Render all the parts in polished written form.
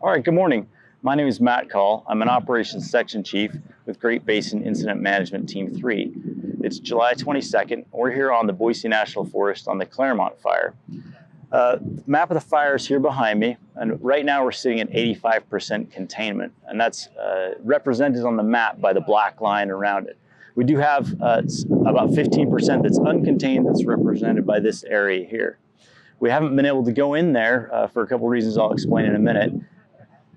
All right, good morning. My name is Matt Call. I'm an operations section chief with Great Basin Incident Management Team 3. It's July 22nd. We're here on the Boise National Forest on the Claremont fire. Map of the fire is here behind me, and right now we're sitting at 85% containment, and that's represented on the map by the black line around it. We do have about 15% that's uncontained, that's represented by this area here. We haven't been able to go in there for a couple reasons I'll explain in a minute.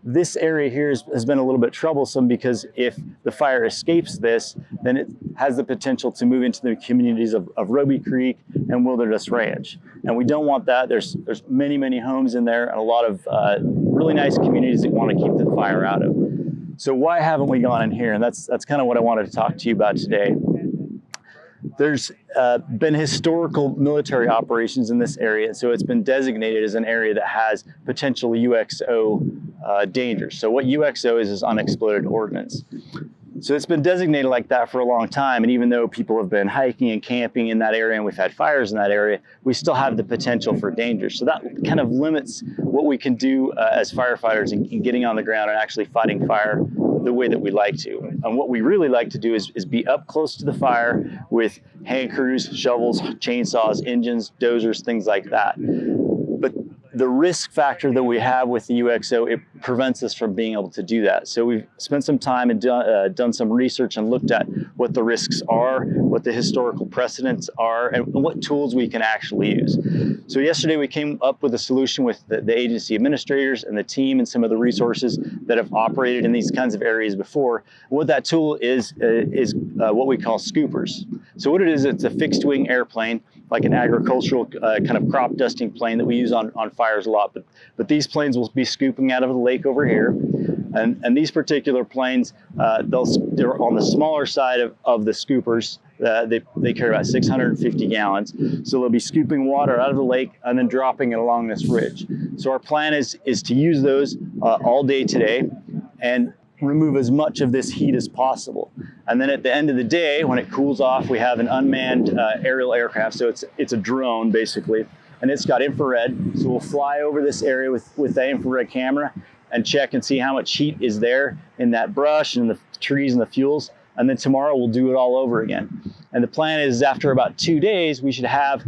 This area here has been a little bit troublesome because if the fire escapes this, then it has the potential to move into the communities of Roby Creek and Wilderness Ranch. And we don't want that. There's many homes in there and a lot of really nice communities that want to keep the fire out of. So why haven't we gone in here? And that's kind of what I wanted to talk to you about today. There's been historical military operations in this area, so it's been designated as an area that has potential UXO dangers. So what UXO is unexploded ordnance. So it's been designated like that for a long time, and even though people have been hiking and camping in that area and we've had fires in that area, we still have the potential for danger. So that kind of limits what we can do as firefighters in getting on the ground and actually fighting fire the way that we like to. And what we really like to do is be up close to the fire with hand crews, shovels, chainsaws, engines, dozers, things like that. But the risk factor that we have with the UXO, it prevents us from being able to do that. So we've spent some time and done some research and looked at what the risks are, what the historical precedents are, and what tools we can actually use. So yesterday we came up with a solution with the agency administrators and the team and some of the resources that have operated in these kinds of areas before. What that tool is what we call scoopers. So what it is, it's a fixed wing airplane, like an agricultural kind of crop dusting plane that we use on fires a lot. But these planes will be scooping out of the lake over here. And these particular planes, they're on the smaller side of the scoopers. They carry about 650 gallons. So they'll be scooping water out of the lake and then dropping it along this ridge. So our plan is to use those all day today and remove as much of this heat as possible. And then at the end of the day, when it cools off, we have an unmanned aerial aircraft. So it's a drone basically, and it's got infrared. So we'll fly over this area with the infrared camera and check and see how much heat is there in that brush and the trees and the fuels. And then tomorrow we'll do it all over again. And the plan is after about 2 days, we should have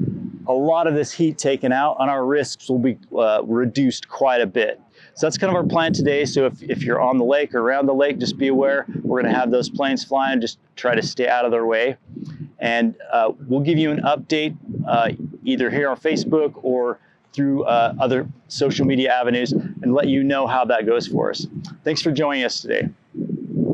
a lot of this heat taken out and our risks will be reduced quite a bit. So that's kind of our plan today. So if you're on the lake or around the lake, just be aware, we're gonna have those planes flying, just try to stay out of their way. And we'll give you an update either here on Facebook or through other social media avenues and let you know how that goes for us. Thanks for joining us today.